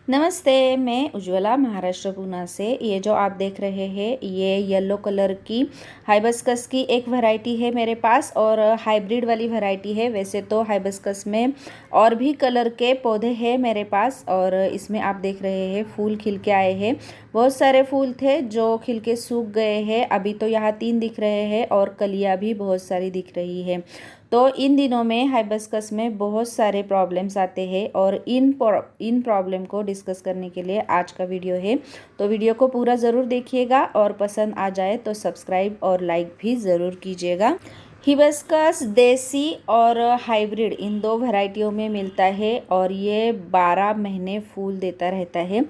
नमस्ते, मैं उज्ज्वला महाराष्ट्र पूना से। ये जो आप देख रहे हैं ये येलो कलर की हाइबिस्कस की एक वैरायटी है मेरे पास और हाइब्रिड वाली वैरायटी है। वैसे तो हाइबिस्कस में और भी कलर के पौधे हैं मेरे पास और इसमें आप देख रहे हैं फूल खिल के आए हैं। बहुत सारे फूल थे जो खिल के सूख गए हैं। अभी तो यहाँ 3 दिख रहे हैं और कलियाँ भी बहुत सारी दिख रही है। तो इन दिनों में हाइबिस्कस में बहुत सारे प्रॉब्लम्स आते हैं और इन प्रॉब्लम को डिस्कस करने के लिए आज का वीडियो है। तो वीडियो को पूरा ज़रूर देखिएगा और पसंद आ जाए तो सब्सक्राइब और लाइक भी ज़रूर कीजिएगा। हिबिस्कस देसी और हाइब्रिड इन 2 वैरायटियों में मिलता है और ये 12 महीने फूल देता रहता है।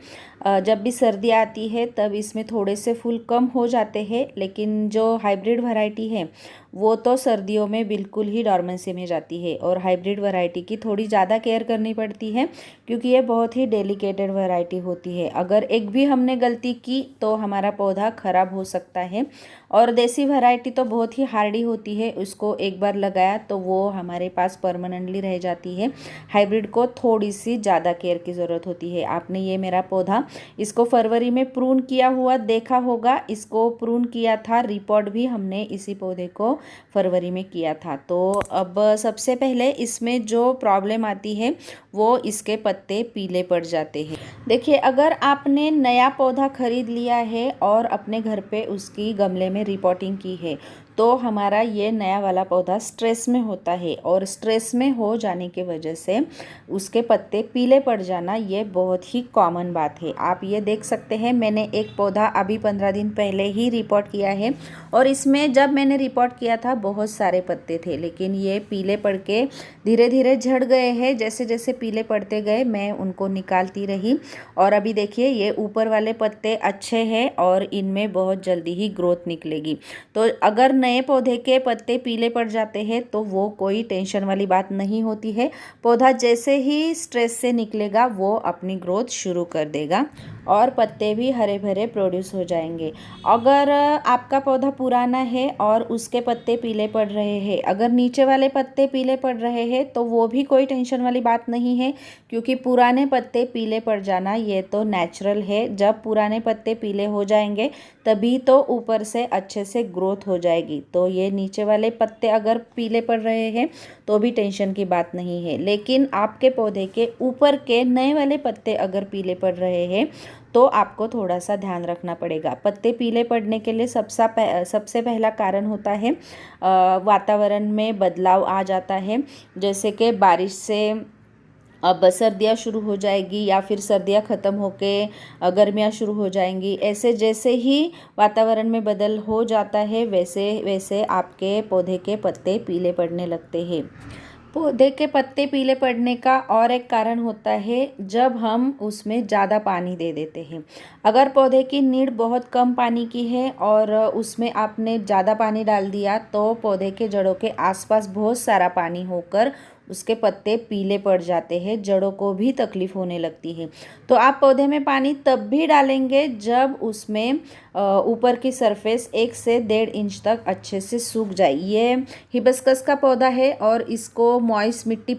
जब भी सर्दी आती है तब इसमें थोड़े से फूल कम हो जाते हैं, लेकिन जो हाइब्रिड वैरायटी है वो तो सर्दियों में बिल्कुल ही डॉर्मेंसी में जाती है और हाइब्रिड वैरायटी की थोड़ी ज़्यादा केयर करनी पड़ती है क्योंकि ये बहुत ही डेलिकेटेड वैरायटी होती है। अगर एक भी हमने गलती की तो हमारा पौधा ख़राब हो सकता है। और देसी वैरायटी तो बहुत ही हार्डी होती है, उसको एक बार लगाया तो वो हमारे पास परमानेंटली रह जाती है। हाइब्रिड को थोड़ी सी ज़्यादा केयर की ज़रूरत होती है। आपने ये मेरा पौधा इसको फरवरी में प्रून किया हुआ देखा होगा। इसको प्रून किया था, रिपोर्ट भी हमने इसी पौधे को फरवरी में किया था। तो अब सबसे पहले इसमें जो प्रॉब्लम आती है वो इसके पत्ते पीले पड़ जाते हैं। देखिए, अगर आपने नया पौधा खरीद लिया है और अपने घर पे उसकी गमले में रिपोर्टिंग की है तो हमारा ये नया वाला पौधा स्ट्रेस में होता है और स्ट्रेस में हो जाने की वजह से उसके पत्ते पीले पड़ जाना ये बहुत ही कॉमन बात है। आप ये देख सकते हैं, मैंने एक पौधा अभी 15 दिन पहले ही रिपोर्ट किया है और इसमें जब मैंने रिपोर्ट किया था बहुत सारे पत्ते थे, लेकिन ये पीले पड़ के धीरे धीरे झड़ गए हैं। जैसे जैसे पीले पड़ते गए मैं उनको निकालती रही और अभी देखिए ये ऊपर वाले पत्ते अच्छे हैं और इनमें बहुत जल्दी ही ग्रोथ निकलेगी। तो अगर नए पौधे के पत्ते पीले पड़ जाते हैं तो वो कोई टेंशन वाली बात नहीं होती है। पौधा जैसे ही स्ट्रेस से निकलेगा वो अपनी ग्रोथ शुरू कर देगा और पत्ते भी हरे भरे प्रोड्यूस हो जाएंगे। अगर आपका पौधा पुराना है और उसके पत्ते पीले पड़ रहे हैं, अगर नीचे वाले पत्ते पीले पड़ रहे हैं तो वो भी कोई टेंशन वाली बात नहीं है, क्योंकि पुराने पत्ते पीले पड़ जाना ये तो नेचुरल है। जब पुराने पत्ते पीले हो जाएंगे तभी तो ऊपर से अच्छे से ग्रोथ हो जाएगी। तो ये नीचे वाले पत्ते अगर पीले पड़ रहे हैं तो भी टेंशन की बात नहीं है, लेकिन आपके पौधे के ऊपर के नए वाले पत्ते अगर पीले पड़ रहे हैं तो आपको थोड़ा सा ध्यान रखना पड़ेगा। पत्ते पीले पड़ने के लिए सबसे पहला कारण होता है वातावरण में बदलाव आ जाता है। जैसे कि बारिश से अब सर्दियाँ शुरू हो जाएगी या फिर सर्दियाँ ख़त्म होके गर्मियाँ शुरू हो जाएंगी। ऐसे जैसे ही वातावरण में बदल हो जाता है वैसे वैसे आपके पौधे के पत्ते पीले पड़ने लगते हैं। पौधे के पत्ते पीले पड़ने का और एक कारण होता है जब हम उसमें ज़्यादा पानी दे देते हैं। अगर पौधे की नीड बहुत कम पानी की है और उसमें आपने ज़्यादा पानी डाल दिया तो पौधे के जड़ों के आसपास बहुत सारा पानी होकर उसके पत्ते पीले पड़ जाते हैं, जड़ों को भी तकलीफ़ होने लगती है। तो आप पौधे में पानी तब भी डालेंगे जब उसमें ऊपर की सरफेस 1 से 1.5 इंच तक अच्छे से सूख जाए। ये हिबिस्कस का पौधा है और इसको मॉइस्ट मिट्टी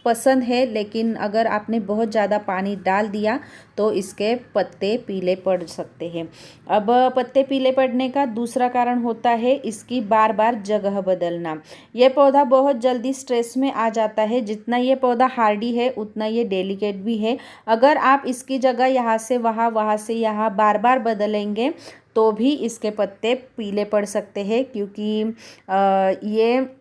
पसंद है, लेकिन अगर आपने बहुत ज़्यादा पानी डाल दिया तो इसके पत्ते पीले पड़ सकते हैं। अब पत्ते पीले पड़ने का दूसरा कारण होता है इसकी बार बार जगह बदलना। यह पौधा बहुत जल्दी स्ट्रेस में आ जाता है। जितना ये पौधा हार्डी है उतना ये डेलिकेट भी है। अगर आप इसकी जगह यहाँ से वहाँ, वहाँ से यहाँ बार बार बदलेंगे तो भी इसके पत्ते पीले पड़ सकते हैं, क्योंकि ये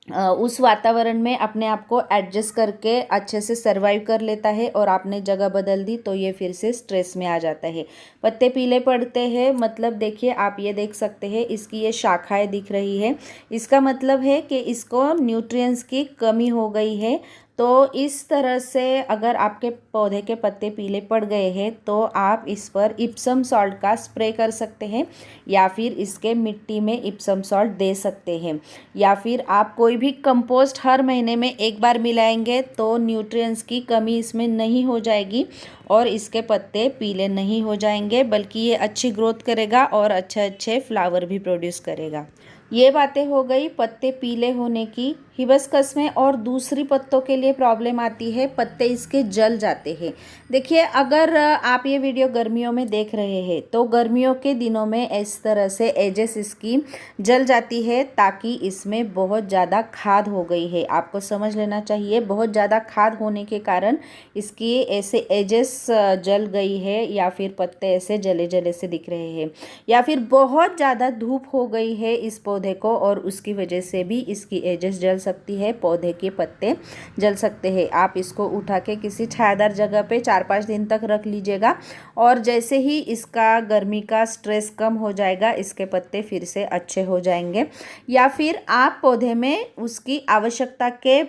उस वातावरण में अपने आप को एडजस्ट करके अच्छे से सरवाइव कर लेता है और आपने जगह बदल दी तो ये फिर से स्ट्रेस में आ जाता है। पत्ते पीले पड़ते हैं मतलब देखिए, आप ये देख सकते हैं इसकी ये शाखाएं दिख रही है। इसका मतलब है कि इसको न्यूट्रिएंट्स की कमी हो गई है। तो इस तरह से अगर आपके पौधे के पत्ते पीले पड़ गए हैं तो आप इस पर इप्सम सॉल्ट का स्प्रे कर सकते हैं या फिर इसके मिट्टी में इप्सम सॉल्ट दे सकते हैं, या फिर आप कोई भी कंपोस्ट हर महीने में एक बार मिलाएंगे तो न्यूट्रिएंट्स की कमी इसमें नहीं हो जाएगी और इसके पत्ते पीले नहीं हो जाएंगे, बल्कि ये अच्छी ग्रोथ करेगा और अच्छे अच्छे फ्लावर भी प्रोड्यूस करेगा। ये बातें हो गई पत्ते पीले होने की हिबिस्कस में और दूसरी पत्तों के लिए प्रॉब्लम आती है, पत्ते इसके जल जाते हैं। देखिए, अगर आप ये वीडियो गर्मियों में देख रहे हैं तो गर्मियों के दिनों में इस तरह से एजेस इसकी जल जाती है, ताकि इसमें बहुत ज़्यादा खाद हो गई है। आपको समझ लेना चाहिए, बहुत ज़्यादा खाद होने के कारण इसकी ऐसे एजेस जल गई है, या फिर पत्ते ऐसे जले जले से दिख रहे हैं, या फिर बहुत ज़्यादा धूप हो गई है इस पौधे को और उसकी वजह से भी इसकी एजेस जल सकती है, पौधे के पत्ते जल सकते हैं। आप इसको उठा के किसी छायादार जगह पे 4-5 दिन तक रख लीजिएगा, और जैसे ही इसका गर्मी का स्ट्रेस कम हो जाएगा, इसके पत्ते फिर से अच्छे हो जाएंगे। या फिर आप पौधे में उसकी आवश्यकता के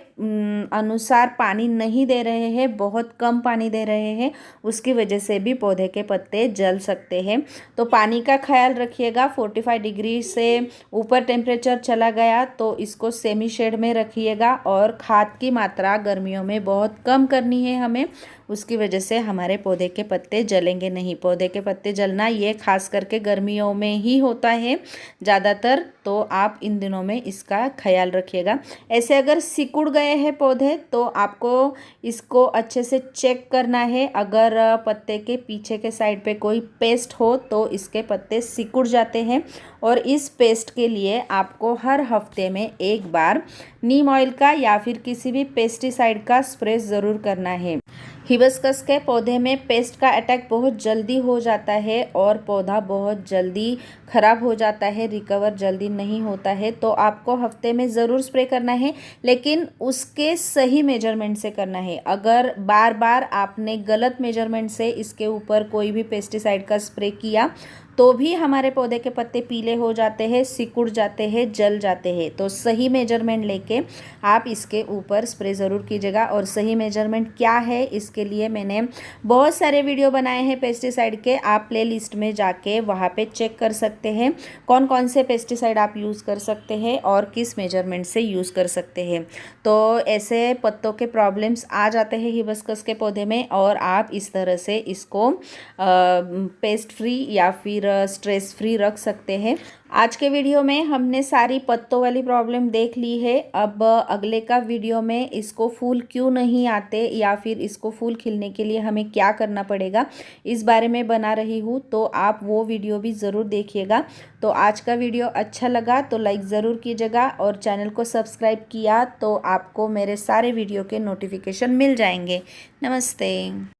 अनुसार पानी नहीं दे रहे हैं, बहुत कम पानी दे रहे हैं, उसकी वजह से भी पौधे के पत्ते जल सकते हैं। तो पानी का ख्याल रखिएगा। 45 डिग्री से ऊपर टेम्परेचर चला गया तो इसको सेमी शेड में रखिएगा, और खाद की मात्रा गर्मियों में बहुत कम करनी है हमें, उसकी वजह से हमारे पौधे के पत्ते जलेंगे नहीं। पौधे के पत्ते जलना ये खास करके गर्मियों में ही होता है ज़्यादातर, तो आप इन दिनों में इसका ख्याल रखिएगा। ऐसे अगर सिकुड़ गए हैं पौधे तो आपको इसको अच्छे से चेक करना है। अगर पत्ते के पीछे के साइड पे कोई पेस्ट हो तो इसके पत्ते सिकुड़ जाते हैं, और इस पेस्ट के लिए आपको हर हफ्ते में एक बार नीम ऑयल का या फिर किसी भी पेस्टिसाइड का स्प्रे ज़रूर करना है। हिबिस्कस के पौधे में पेस्ट का अटैक बहुत जल्दी हो जाता है और पौधा बहुत जल्दी ख़राब हो जाता है, रिकवर जल्दी नहीं होता है। तो आपको हफ्ते में ज़रूर स्प्रे करना है, लेकिन उसके सही मेजरमेंट से करना है। अगर बार बार आपने गलत मेजरमेंट से इसके ऊपर कोई भी पेस्टिसाइड का स्प्रे किया तो भी हमारे पौधे के पत्ते पीले हो जाते हैं, सिकुड़ जाते हैं, जल जाते हैं। तो सही मेजरमेंट लेके आप इसके ऊपर स्प्रे ज़रूर कीजिएगा। और सही मेजरमेंट क्या है, इसके लिए मैंने बहुत सारे वीडियो बनाए हैं पेस्टिसाइड के, आप प्ले लिस्ट में जाके वहाँ पे चेक कर सकते हैं कौन कौन से पेस्टिसाइड आप यूज़ कर सकते हैं और किस मेजरमेंट से यूज़ कर सकते हैं। तो ऐसे पत्तों के प्रॉब्लम्स आ जाते हैं हिबिस्कस के पौधे में, और आप इस तरह से इसको पेस्ट फ्री या फिर स्ट्रेस फ्री रख सकते हैं। आज के वीडियो में हमने सारी पत्तों वाली प्रॉब्लम देख ली है। अब अगले का वीडियो में इसको फूल क्यों नहीं आते या फिर इसको फूल खिलने के लिए हमें क्या करना पड़ेगा, इस बारे में बना रही हूँ, तो आप वो वीडियो भी ज़रूर देखिएगा। तो आज का वीडियो अच्छा लगा तो लाइक ज़रूर कीजिएगा, और चैनल को सब्सक्राइब किया तो आपको मेरे सारे वीडियो के नोटिफिकेशन मिल जाएंगे। नमस्ते।